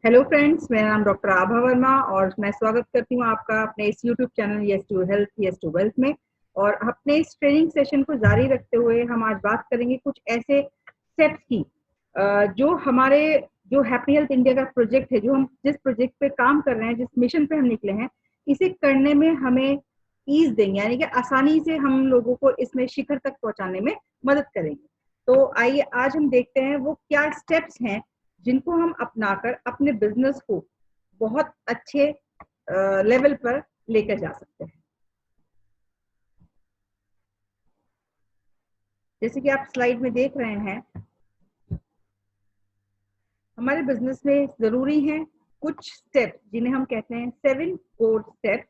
Hello friends, मेरा नाम doctor आभा वर्मा और मैं स्वागत करती हूँ आपका अपने इस YouTube channel yes to health yes to wealth में। और अपने इस ट्रेनिंग सेशन को जारी रखते हुए हम आज बात करेंगे कुछ ऐसे स्टेप्स की जो हमारे जो हैप्पी हेल्थ इंडिया का प्रोजेक्ट है, जो हम जिस प्रोजेक्ट पे काम कर रहे हैं, जिस मिशन पे हम निकले हैं, इसे करने में हमें ईज देंगे, यानी कि आसानी से हम लोगों को इसमें शिखर तक पहुंचाने में मदद करेंगे। तो आइए आज हम देखते हैं वो क्या स्टेप्स हैं जिनको हम अपनाकर अपने बिजनेस को बहुत अच्छे लेवल पर लेकर जा सकते हैं। जैसे कि आप स्लाइड में देख रहे हैं, हमारे बिजनेस में जरूरी है कुछ स्टेप्स जिन्हें हम कहते हैं 7 कोर स्टेप्स,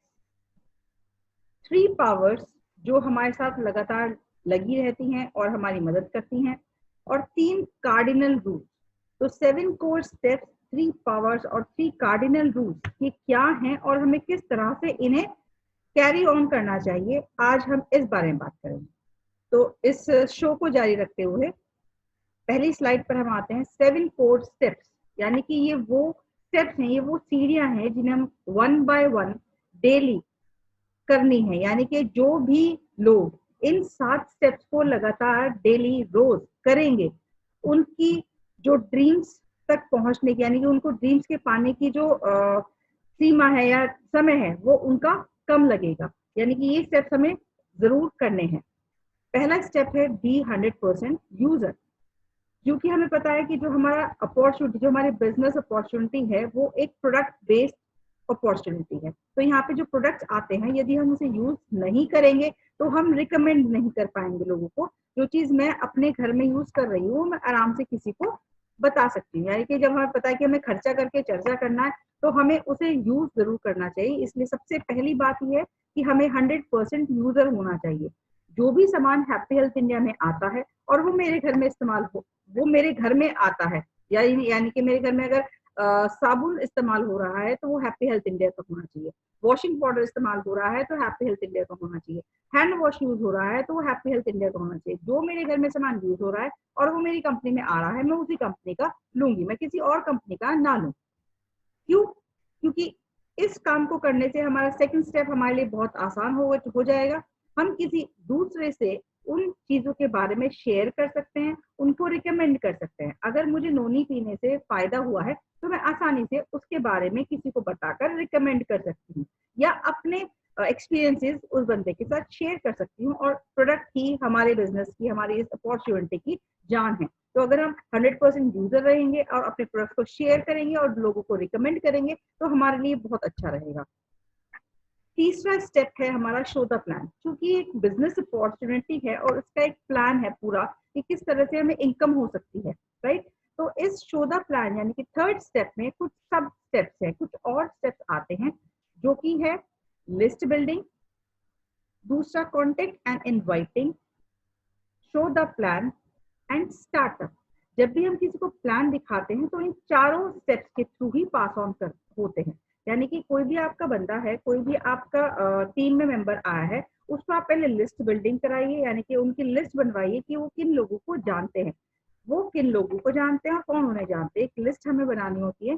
3 पावर्स जो हमारे साथ लगातार लगी रहती हैं और हमारी मदद करती हैं, और 3 कार्डिनल रूल्स। तो 7 कोर स्टेप्स, 3 पावर्स और 3 कार्डिनल रूल्स ये क्या हैं और हमें किस तरह से इन्हें कैरी ऑन करना चाहिए, आज हम इस बारे में बात करेंगे। तो इस शो को जारी रखते हुए पहली स्लाइड पर हम आते हैं। 7 कोर स्टेप्स यानी कि ये वो स्टेप्स हैं, ये वो सीढ़ियां हैं जिन्हें हम 1 बाय 1 डेली करनी है। यानी कि जो भी लोग इन 7 स्टेप्स को लगातार डेली रोज करेंगे, उनकी जो ड्रीम्स तक पहुंचने की, यानी कि उनको ड्रीम्स के पाने की जो सीमा है या समय है, वो उनका कम लगेगा। यानी कि ये स्टेप्स हमें जरूर करने हैं। पहला स्टेप है बी 100% यूजर। क्योंकि हमें पता है कि जो हमारा अपॉर्चुनिटी, जो हमारी बिजनेस अपॉर्चुनिटी है, वो एक प्रोडक्ट बेस्ड अपॉर्चुनिटी है। तो यहाँ पे जो प्रोडक्ट्स आते हैं, यदि हम उसे यूज नहीं करेंगे तो हम रिकमेंड नहीं कर पाएंगे लोगों को। जो चीज मैं अपने घर में यूज कर रही हूँ, मैं आराम से किसी को बता सकती हूँ। यानी कि जब हमें पता है कि हमें खर्चा करके चर्चा करना है, तो हमें उसे यूज जरूर करना चाहिए। इसलिए सबसे पहली बात यह है कि हमें 100% यूजर होना चाहिए। जो भी सामान हैप्पी हेल्थ इंडिया में आता है और वो मेरे घर में इस्तेमाल हो, वो मेरे घर में आता है, यानी कि मेरे घर में अगर साबुन इस्तेमाल हो रहा है तो वो हैप्पी हेल्थ इंडिया का होना चाहिए। वॉशिंग पाउडर इस्तेमाल हो रहा है तो हैप्पी हेल्थ इंडिया का होना चाहिए। हैंड वॉश यूज हो रहा है तो वो हैप्पी हेल्थ इंडिया का होना चाहिए। जो मेरे घर में सामान यूज हो रहा है और वो मेरी कंपनी में आ रहा है, मैं उसी कंपनी का लूंगी, मैं किसी और कंपनी का ना लूं। क्यों? क्योंकि इस काम को करने से हमारा सेकंड स्टेप हमारे लिए बहुत आसान हो जाएगा। हम किसी दूसरे से उन चीजों के बारे में शेयर कर सकते हैं, उनको रिकमेंड कर सकते हैं। अगर मुझे नोनी पीने से फायदा हुआ है तो मैं आसानी से उसके बारे में किसी को बताकर रिकमेंड कर सकती हूँ, या अपने एक्सपीरियंसेस उस बंदे के साथ शेयर कर सकती हूँ। और प्रोडक्ट ही हमारे बिजनेस की, हमारी इस अपॉर्चुनिटी की जान है। तो अगर हम 100% यूजर रहेंगे और अपने प्रोडक्ट को शेयर करेंगे और लोगों को रिकमेंड करेंगे, तो हमारे लिए बहुत अच्छा रहेगा। तीसरा स्टेप है हमारा शो द प्लान। क्योंकि एक बिजनेस अपॉर्चुनिटी है और उसका एक प्लान है पूरा कि किस तरह से हमें इनकम हो सकती है, राइट। तो इस शो द प्लान यानी कि थर्ड स्टेप में कुछ सब स्टेप्स हैं, कुछ और स्टेप्स आते हैं, जो कि है लिस्ट बिल्डिंग, दूसरा contact and inviting, show the plan and startup. जब भी हम किसी को प्लान दिखाते हैं तो इन चारों स्टेप्स के थ्रू ही पास ऑन कर होते हैं। यानी कि कोई भी आपका बंदा है, कोई भी आपका टीम में मेंबर आया है, उसको आप पहले लिस्ट बिल्डिंग कराइए, यानी कि उनकी लिस्ट बनवाइए कि वो किन लोगों को जानते हैं, वो किन लोगों को जानते हैं और कौन उन्हें जानते हैं। एक लिस्ट हमें बनानी होती है।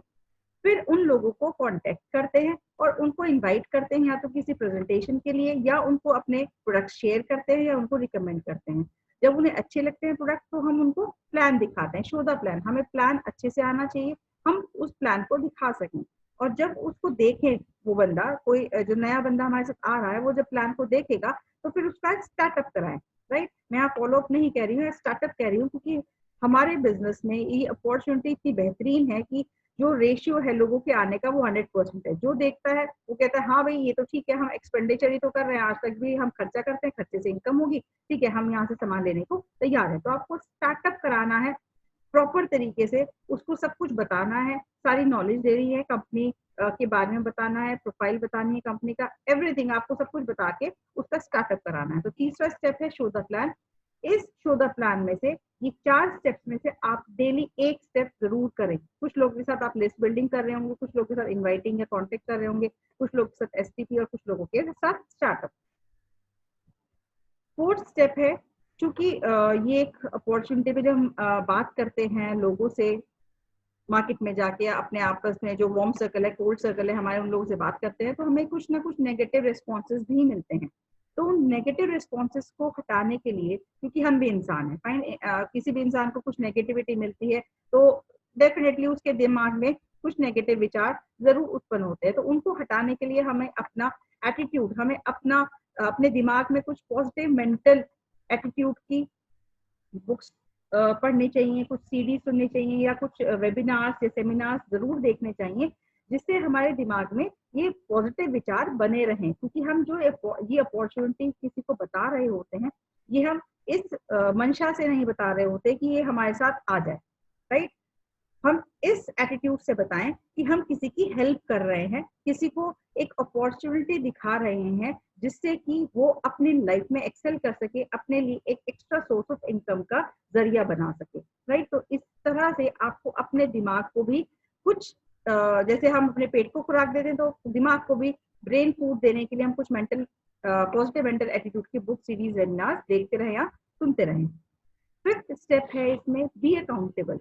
फिर उन लोगों को कांटेक्ट करते हैं और उनको इनवाइट करते हैं, या तो किसी प्रेजेंटेशन के लिए, या उनको अपने प्रोडक्ट शेयर करते हैं, या उनको रिकमेंड करते हैं। जब उन्हें अच्छे लगते हैं प्रोडक्ट, तो हम उनको प्लान दिखाते हैं, शो द प्लान। हमें प्लान अच्छे से आना चाहिए, हम उस प्लान को दिखा सकें। और जब उसको देखें, वो बंदा, कोई जो नया बंदा हमारे साथ आ रहा है, वो जब प्लान को देखेगा तो फिर उसका स्टार्टअप कराएं, राइट। मैं यहाँ फॉलो अप नहीं कह रही हूँ, स्टार्टअप कह रही हूँ, क्योंकि हमारे बिजनेस में ये अपॉर्चुनिटी इतनी बेहतरीन है कि जो रेशियो है लोगों के आने का वो 100% है। जो देखता है वो कहता है हाँ भाई ये तो ठीक है, हम एक्सपेंडिचर ही तो कर रहे हैं, आज तक भी हम खर्चा करते हैं, खर्चे से इनकम होगी, ठीक है, हम यहाँ से सामान लेने को तैयार है। तो आपको स्टार्टअप कराना है प्रॉपर तरीके से, उसको सब कुछ बताना है, सारी नॉलेज दे रही है कंपनी के बारे में बताना है, प्रोफाइल बतानी है कंपनी का, एवरीथिंग आपको सब कुछ बता के उसका स्टार्टअप कराना है। तो तीसरा स्टेप है शो द प्लान। इस शो द प्लान में से, ये 4 स्टेप्स में से आप डेली एक स्टेप जरूर करें। कुछ लोगों के साथ आप लिस्ट बिल्डिंग कर रहे होंगे, कुछ लोगों के साथ इनवाइटिंग या कांटेक्ट कर रहे होंगे, कुछ लोगों के साथ एसटीपी और कुछ लोगों के साथ स्टार्टअप। फोर्थ स्टेप है, चूंकि ये एक अपॉर्चुनिटी पे जब हम बात करते हैं लोगों से, मार्केट में जाके अपने आपस में जो वार्म सर्कल है, कोल्ड सर्कल है, हमारे उन लोगों से बात करते हैं तो हमें कुछ ना कुछ नेगेटिव रिस्पॉन्सेज भी मिलते हैं। तो उन नेगेटिव रिस्पॉन्सेज को हटाने के लिए, क्योंकि हम भी इंसान हैं, फाइन, किसी भी इंसान को कुछ नेगेटिविटी मिलती है तो डेफिनेटली उसके दिमाग में कुछ नेगेटिव विचार जरूर उत्पन्न होते हैं। तो उनको हटाने के लिए हमें अपना एटीट्यूड, हमें अपने दिमाग में कुछ पॉजिटिव मेंटल एटीट्यूड की बुक्स पढ़नी चाहिए, कुछ सीडी सुननी चाहिए, या कुछ वेबिनार्स या सेमिनार्स जरूर देखने चाहिए, जिससे हमारे दिमाग में ये पॉजिटिव विचार बने रहें। क्योंकि हम जो ये अपॉर्चुनिटी किसी को बता रहे होते हैं, ये हम इस मंशा से नहीं बता रहे होते कि ये हमारे साथ आ जाए, राइट। हम इस एटीट्यूड से बताएं कि हम किसी की हेल्प कर रहे हैं, किसी को एक अपॉर्चुनिटी दिखा रहे हैं जिससे कि वो अपनी लाइफ में एक्सेल कर सके, अपने लिए एक एक्स्ट्रा सोर्स ऑफ इनकम का जरिया बना सके, राइट। तो इस तरह से आपको अपने दिमाग को भी कुछ जैसे हम अपने पेट को खुराक देते हैं, तो दिमाग को भी ब्रेन फूड देने के लिए हम कुछ मेंटल पॉजिटिव मेंटल एटीट्यूड की बुक सीरीज वेबिनार देखते रहें या सुनते रहें। फिफ्थ स्टेप है इसमें, बी अकाउंटेबल,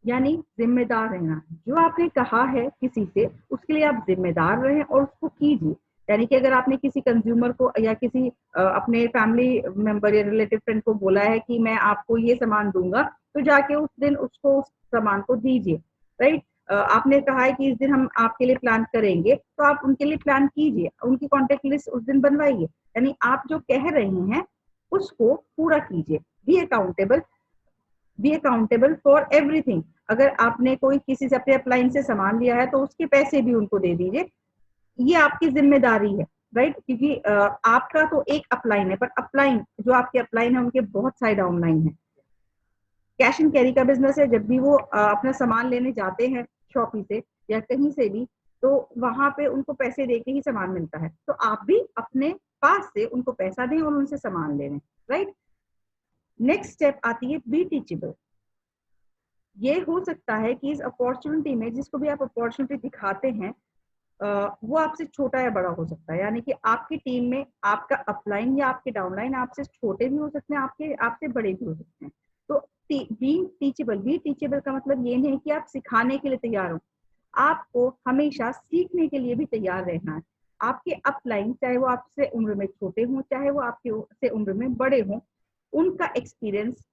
यानी जिम्मेदार रहना। जो आपने कहा है किसी से, उसके लिए आप जिम्मेदार रहें और उसको कीजिए। यानी कि अगर आपने किसी कंज्यूमर को या किसी अपने फैमिली मेंबर या रिलेटिव फ्रेंड को बोला है कि मैं आपको ये सामान दूंगा, तो जाके उस दिन उसको उस सामान को दीजिए, राइट। आपने कहा है कि इस दिन हम आपके लिए प्लान करेंगे, तो आप उनके लिए प्लान कीजिए, उनकी कॉन्टेक्ट लिस्ट उस दिन बनवाइए। यानी आप जो कह रहे हैं उसको पूरा कीजिए। Be accountable for everything. अगर आपने कोई किसी से अपने अपलाइन से सामान लिया है तो उसके पैसे भी उनको दे दीजिए, ये आपकी जिम्मेदारी है, राइट। क्योंकि आपका तो एक अपलाइन है, पर अपलाइन जो आपके अपलाइन है उनके बहुत सारे डाउनलाइन है। कैश एंड कैरी का बिजनेस है, जब भी वो अपना सामान लेने जाते हैं शॉपी से या कहीं से भी, तो वहां पे उनको पैसे दे के ही सामान मिलता है। तो आप भी अपने पास से उनको पैसा दें और उनसे सामान ले लें, राइट। नेक्स्ट स्टेप आती है बी टीचेबल। ये हो सकता है कि इस अपॉर्चुनिटी में, जिसको भी आप अपॉर्चुनिटी दिखाते हैं, वो आपसे छोटा या बड़ा हो सकता है। यानी कि आपकी टीम में आपका अपलाइन या आपके डाउनलाइन आपसे छोटे भी हो सकते हैं, आपके आपसे बड़े भी हो सकते हैं। तो बी टीचेबल का मतलब ये नहीं कि आप सिखाने के लिए तैयार हो, आपको हमेशा सीखने के लिए भी तैयार रहना है। आपके अपलाइन, चाहे वो आपसे उम्र में छोटे हों, चाहे वो आपके से उम्र में बड़े हों, उनका एक्सपीरियंस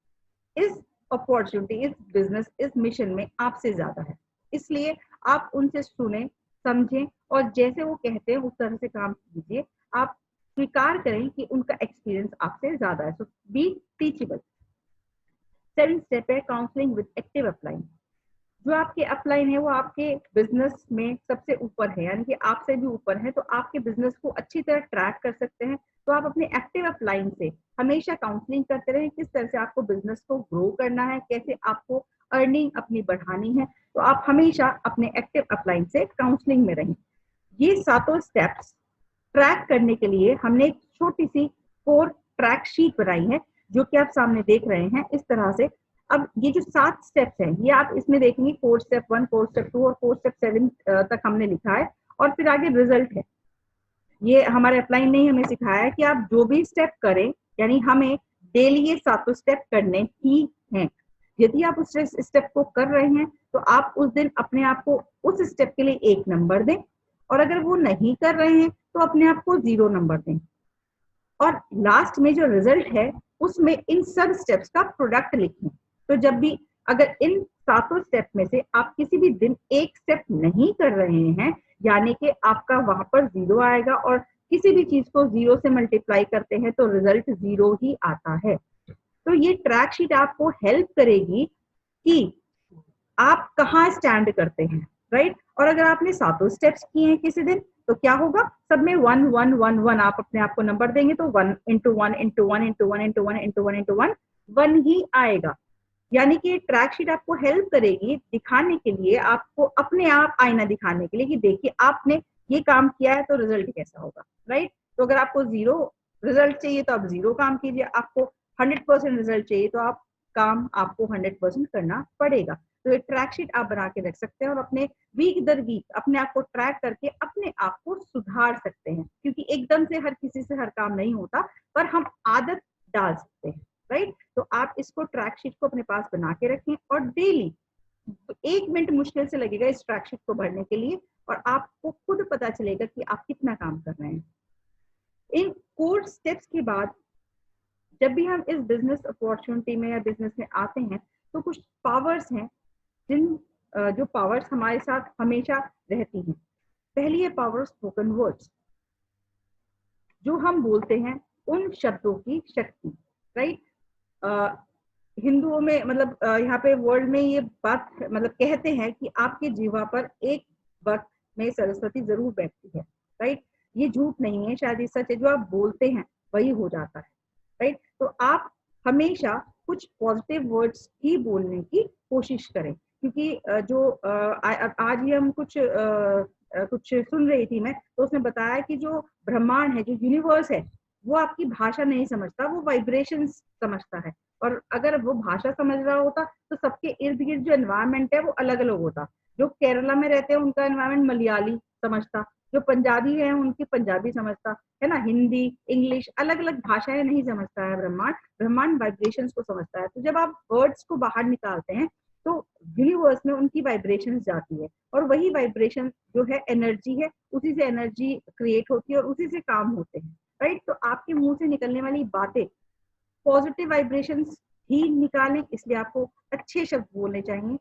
इस अपॉर्चुनिटी, इस बिजनेस, इस मिशन में आपसे ज्यादा है। इसलिए आप उनसे सुने, समझें और जैसे वो कहते हैं उस तरह से काम कीजिए। आप स्वीकार करें कि उनका एक्सपीरियंस आपसे ज्यादा है। सो बी टीचेबल। सेवेंथ स्टेप है काउंसलिंग विद एक्टिव अपलाइन। जो आपके अपलाइन है वो आपके बिजनेस में सबसे ऊपर है, यानी कि आपसे भी ऊपर है, तो आपके बिजनेस को अच्छी तरह ट्रैक कर सकते हैं। तो आप अपने एक्टिव अपलाइन से हमेशा काउंसलिंग करते रहें, किस तरह से आपको बिजनेस को ग्रो करना है, कैसे आपको अर्निंग अपनी बढ़ानी है। तो आप हमेशा अपने एक्टिव अपलाइन से काउंसलिंग में रहें। ये सातों स्टेप्स ट्रैक करने के लिए हमने एक छोटी सी 4 ट्रैक शीट बनाई है, जो कि आप सामने देख रहे हैं इस तरह से। अब ये जो 7 स्टेप्स हैं, ये आप इसमें देखेंगे 4 स्टेप 1, 4 स्टेप 2 और 4 स्टेप 7 तक हमने लिखा है। और फिर आगे रिजल्ट है। ये हमारे अपलाइन ने हमें सिखाया है कि आप जो भी स्टेप करें, यानी हमें डेली ये सातों स्टेप करने ही हैं। यदि आप उस स्टेप को कर रहे हैं तो आप उस दिन अपने आप को उस स्टेप के लिए 1 नंबर दें, और अगर वो नहीं कर रहे हैं तो अपने आप को 0 नंबर दें। और लास्ट में जो रिजल्ट है उसमें इन सब स्टेप्स का प्रोडक्ट लिखें। तो जब भी अगर इन सातों स्टेप में से आप किसी भी दिन एक स्टेप नहीं कर रहे हैं, यानी कि आपका वहां पर 0 आएगा, और किसी भी चीज को 0 से मल्टीप्लाई करते हैं तो रिजल्ट 0 ही आता है। तो ये ट्रैक शीट आपको हेल्प करेगी कि आप कहाँ स्टैंड करते हैं, राइट। और अगर आपने सातों स्टेप्स किए हैं किसी दिन, तो क्या होगा, सब में 1 1 1 1 आप अपने आप को नंबर देंगे, तो 1 into 1 into 1 into 1 into 1 into 1 into 1 1 ही आएगा। यानी कि ट्रैक शीट आपको हेल्प करेगी दिखाने के लिए, आपको अपने आप आईना दिखाने के लिए कि देखिए आपने ये काम किया है तो रिजल्ट कैसा होगा, राइट। तो अगर आपको 0 रिजल्ट चाहिए तो आप 0 काम कीजिए, आपको 100% रिजल्ट चाहिए तो आप काम आपको 100% करना पड़ेगा। तो ये ट्रैक शीट आप बना के रख सकते हैं और अपने वीक दर वीक अपने आप को ट्रैक करके अपने आप को सुधार सकते हैं। क्योंकि एकदम से हर किसी से हर काम नहीं होता, पर हम आदत डाल सकते हैं, राइट। तो आप इसको ट्रैक शीट को अपने पास बना के रखें और डेली तो 1 मिनट मुश्किल से लगेगा इस ट्रैक को भरने के लिए, और आपको खुद पता चलेगा कि आप कितना काम कर रहे हैं। इन कोर स्टेप्स के बाद जब भी हम इस बिजनेस अपॉर्चुनिटी में या बिजनेस में आते हैं, तो कुछ पावर्स हैं जो पावर्स हमारे साथ हमेशा रहती हैं। पहली है पावर ऑफ स्पोकन वर्ड्स, जो हम बोलते हैं उन शब्दों की शक्ति, राइट। हिंदुओं में मतलब यहाँ पे वर्ल्ड में ये बात मतलब कहते हैं कि आपके जीवा पर एक वक्त में सरस्वती जरूर बैठती है, राइट। ये झूठ नहीं है, शायद ये सच है। जो आप बोलते हैं वही हो जाता है, राइट। तो आप हमेशा कुछ पॉजिटिव वर्ड्स ही बोलने की कोशिश करें, क्योंकि आज ही हम कुछ सुन रही थी मैं, तो उसने बताया कि जो ब्रह्मांड है, जो यूनिवर्स है, वो आपकी भाषा नहीं समझता, वो वाइब्रेशंस समझता है। और अगर वो भाषा समझ रहा होता तो सबके इर्द गिर्द जो एनवायरमेंट है वो अलग अलग होता। जो केरला में रहते हैं उनका एनवायरमेंट मलयाली समझता, जो पंजाबी है उनकी पंजाबी समझता है ना, हिंदी इंग्लिश अलग अलग भाषाएं नहीं समझता है ब्रह्मांड। ब्रह्मांड वाइब्रेशंस को समझता है। तो जब आप वर्ड्स को बाहर निकालते हैं तो यूनिवर्स में उनकी वाइब्रेशंस जाती है, और वही वाइब्रेशन जो है एनर्जी है, उसी से एनर्जी क्रिएट होती है और उसी से काम होते हैं, राइट। तो आपके मुंह से निकलने वाली बातें पॉजिटिव वाइब्रेशंस ही निकालें, इसलिए आपको अच्छे शब्द बोलने चाहिए,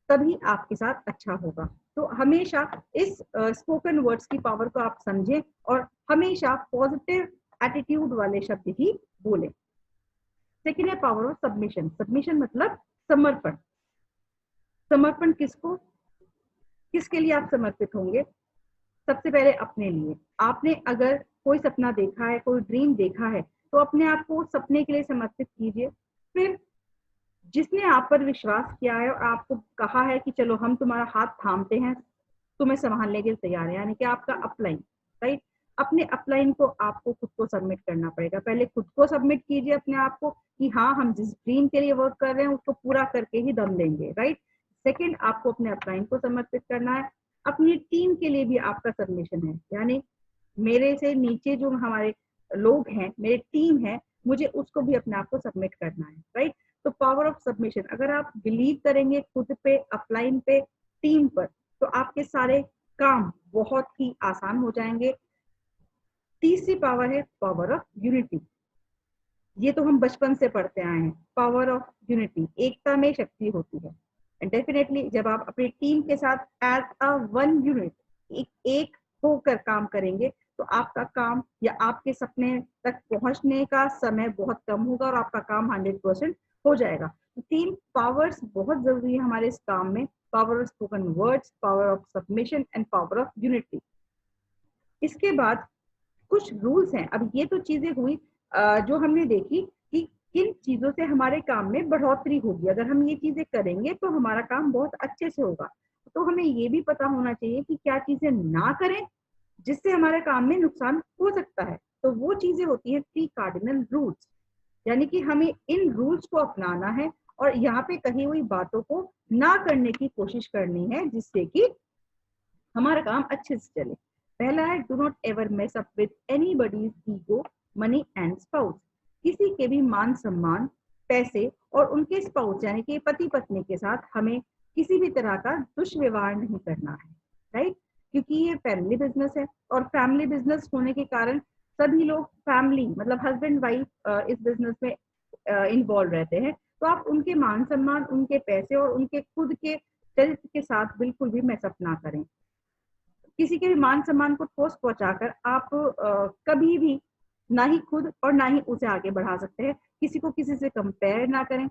तभी आपके साथ अच्छा होगा। तो हमेशा इस स्पोकन वर्ड्स की पावर को आप समझें और हमेशा पॉजिटिव एटीट्यूड वाले शब्द ही बोलें। सेकेंड है पावर ऑफ सबमिशन। सबमिशन मतलब समर्पण। समर्पण किसके लिए आप समर्पित होंगे? सबसे पहले अपने लिए। आपने अगर कोई सपना देखा है, कोई ड्रीम देखा है, तो अपने आप को सपने के लिए समर्पित कीजिए। फिर जिसने आप पर विश्वास किया है और आपको कहा है कि चलो हम तुम्हारा हाथ थामते हैं, तुम्हें संभालने के लिए तैयार है, यानी कि आपका अपलाइन, राइट। अपने अपलाइन को आपको खुद को सबमिट करना पड़ेगा। पहले खुद को सबमिट कीजिए अपने आप को कि हाँ, हम जिस ड्रीम के लिए वर्क कर रहे हैं उसको पूरा करके ही दम लेंगे, राइट। सेकेंड, आपको अपने अपलाइन को समर्पित करना है। अपनी टीम के लिए भी आपका सबमिशन है, यानी मेरे से नीचे जो हमारे लोग हैं, मेरी टीम है, मुझे उसको भी अपने आप को सबमिट करना है, राइट। तो पावर ऑफ सबमिशन, अगर आप बिलीव करेंगे खुद पे, अपलाइन पे, टीम पर, तो आपके सारे काम बहुत ही आसान हो जाएंगे। तीसरी पावर है पावर ऑफ यूनिटी। ये तो हम बचपन से पढ़ते आए हैं, पावर ऑफ यूनिटी, एकता में शक्ति होती है। एंड डेफिनेटली जब आप अपनी टीम के साथ एज अ वन यूनिट एक होकर काम करेंगे, तो आपका काम या आपके सपने तक पहुंचने का समय बहुत कम होगा और आपका काम 100% हो जाएगा। तो तीन पावर्स बहुत जरूरी है हमारे इस काम में, power of spoken words, power of submission and power of unity. इसके बाद कुछ रूल्स हैं। अब ये तो चीजें हुई जो हमने देखी कि किन चीजों से हमारे काम में बढ़ोतरी होगी। अगर हम ये चीजें करेंगे तो हमारा काम बहुत अच्छे से होगा। तो हमें ये भी पता होना चाहिए कि क्या चीजें ना करें जिससे हमारे काम में नुकसान हो सकता है। तो वो चीजें होती है 3 कार्डिनल रूल्स, यानी कि हमें इन रूल्स को अपनाना है और यहाँ पे कही हुई बातों को ना करने की कोशिश करनी है, जिससे कि हमारा काम अच्छे से चले। पहला है do not ever mess up with anybody's ego, money and spouse. किसी के भी मान सम्मान, पैसे और उनके स्पाउस यानी कि पति पत्नी के साथ हमें किसी भी तरह का दुष्व्यवहार नहीं करना है, राइट। क्योंकि ये फैमिली बिजनेस है और फैमिली बिजनेस होने के कारण सभी लोग फैमिली मतलब हस्बैंड वाइफ इस बिजनेस में इन्वॉल्व रहते हैं। तो आप उनके मान सम्मान, उनके पैसे और उनके खुद के चरित्र के साथ बिल्कुल भी मैसअप ना करें। किसी के भी मान सम्मान को ठोस पहुंचाकर आप कभी भी ना ही खुद और ना ही उसे आगे बढ़ा सकते हैं। किसी को किसी से कंपेयर ना करें,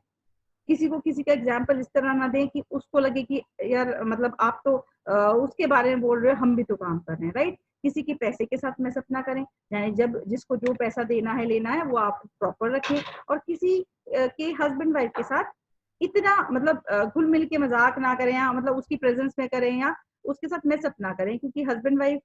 किसी को किसी का एग्जाम्पल इस तरह ना दें कि उसको लगे कि यार मतलब आप तो उसके बारे में बोल रहे हो, हम भी तो काम कर रहे हैं, राइट। किसी के पैसे के साथ मैसअप ना करें, यानी जब जिसको जो पैसा देना है लेना है वो आप प्रॉपर रखें। और किसी के हस्बैंड वाइफ के साथ इतना मतलब घुल मिल के मजाक ना करें, या मतलब उसकी प्रेजेंस में करें या उसके साथ मैसअप ना करें। क्योंकि हस्बैंड वाइफ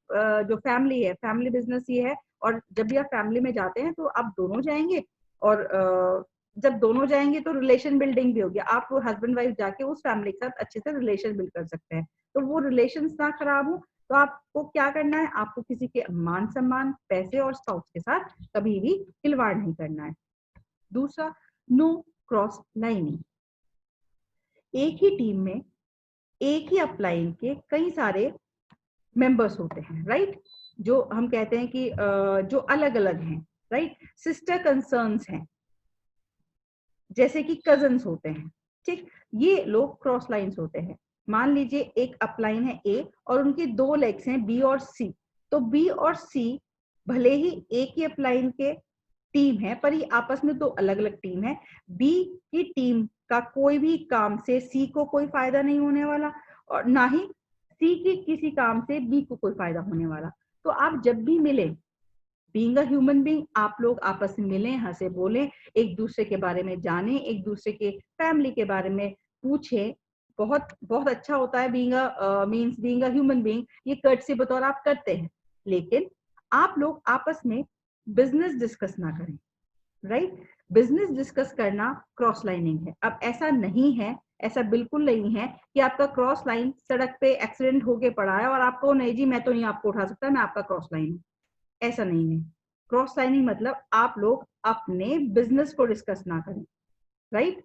जो फैमिली है, फैमिली बिजनेस ये है, और जब भी आप फैमिली में जाते हैं तो आप दोनों जाएंगे, और जब दोनों जाएंगे तो रिलेशन बिल्डिंग भी होगी। आप हस्बैंड वाइफ जाके उस फैमिली के साथ अच्छे से रिलेशन बिल्ड कर सकते हैं। तो वो रिलेशन ना खराब हो, तो आपको क्या करना है, आपको किसी के मान सम्मान, पैसे और स्पाउस के साथ कभी भी खिलवाड़ नहीं करना है। दूसरा, नो क्रॉस लाइनिंग। एक ही टीम में एक ही अपलाइन के कई सारे मेंबर्स होते हैं, राइट, जो हम कहते हैं कि जो अलग अलग हैं, राइट, सिस्टर कंसर्न्स हैं, जैसे कि कजन्स होते हैं, ठीक, ये लोग क्रॉस लाइंस होते हैं। मान लीजिए एक अपलाइन है ए और उनके दो लेग्स हैं बी और सी, तो बी और सी भले ही एक ही अपलाइन के टीम है पर ये आपस में दो अलग अलग टीम है। बी की टीम का कोई भी काम से सी को कोई फायदा नहीं होने वाला और ना ही सी की किसी काम से बी को कोई फायदा होने वाला। तो आप जब भी मिले, बीइंग अ ह्यूमन बीइंग, आप लोग आपस में मिलें, हंसे बोलें, एक दूसरे के बारे में जानें, एक दूसरे के फैमिली के बारे में पूछें। बहुत बहुत अच्छा होता है बीइंग अ ह्यूमन बीइंग, ये कर्टसी बतौर आप करते हैं, लेकिन आप लोग आपस में बिजनेस डिस्कस ना करें, राइट। बिजनेस डिस्कस करना क्रॉस लाइनिंग है। अब ऐसा नहीं है, ऐसा बिल्कुल नहीं है कि आपका क्रॉस लाइन सड़क पे एक्सीडेंट होके पड़ा है और आपको नहीं जी मैं तो नहीं आपको उठा सकता, मैं आपका क्रॉस लाइन हूँ, ऐसा नहीं है। क्रॉस लाइनिंग मतलब आप लोग अपने बिजनेस को डिस्कस ना करें, राइट।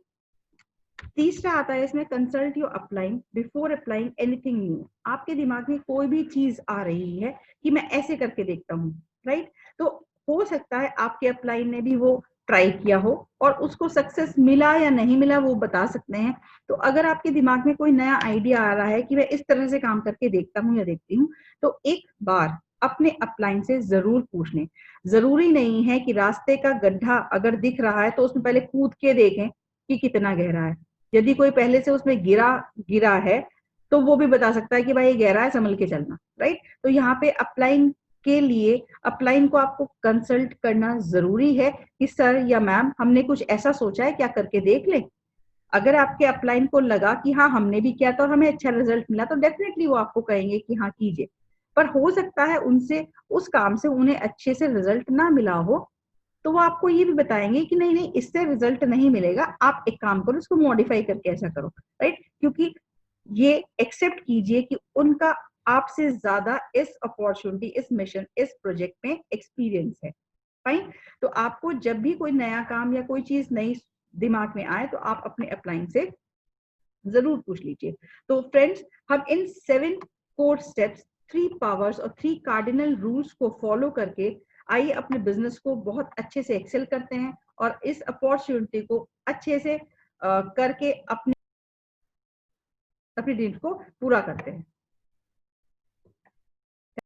तीसरा आता है इसमें, consult your upline before applying anything new. आपके दिमाग में कोई भी चीज आ रही है कि मैं ऐसे करके देखता हूँ, राइट, तो हो सकता है आपके अपलाइन ने भी वो ट्राई किया हो और उसको सक्सेस मिला या नहीं मिला वो बता सकते हैं। तो अगर आपके दिमाग में कोई नया आइडिया आ रहा है कि मैं इस तरह से काम करके देखता हूँ या देखती हूँ, तो एक बार अपने अपलाइन से जरूर पूछ लें। जरूरी नहीं है कि रास्ते का गड्ढा अगर दिख रहा है तो उसमें पहले कूद के देखें कि कितना गहरा है। यदि कोई पहले से उसमें गिरा गिरा है तो वो भी बता सकता है कि भाई ये गहरा है, संभल के चलना, राइट। तो यहाँ पे अपलाइन के लिए अपलाइन को आपको कंसल्ट करना जरूरी है कि सर या मैम हमने कुछ ऐसा सोचा है, क्या करके देख लें। अगर आपके अपलाइन को लगा कि हाँ हमने भी किया था और हमें अच्छा रिजल्ट मिला तो डेफिनेटली वो आपको कहेंगे कि हाँ कीजिए। पर हो सकता है उनसे उस काम से उन्हें अच्छे से रिजल्ट ना मिला हो, तो वो आपको ये भी बताएंगे कि नहीं नहीं इससे रिजल्ट नहीं मिलेगा, आप एक काम करो इसको मॉडिफाई करके ऐसा करो, राइट। क्योंकि ये एक्सेप्ट कीजिए कि उनका आपसे ज्यादा इस अपॉर्चुनिटी, इस मिशन, इस प्रोजेक्ट में एक्सपीरियंस है, फाइन। तो आपको जब भी कोई नया काम या कोई चीज नई दिमाग में आए तो आप अपने अपलाइन से जरूर पूछ लीजिए। तो फ्रेंड्स, हम इन 7 कोर स्टेप्स, 3 पावर्स और 3 कार्डिनल रूल्स को फॉलो करके आइए अपने बिजनेस को बहुत अच्छे से एक्सेल करते हैं और इस अपॉर्चुनिटी को अच्छे से करके अपने ड्रीम्स को पूरा करते हैं।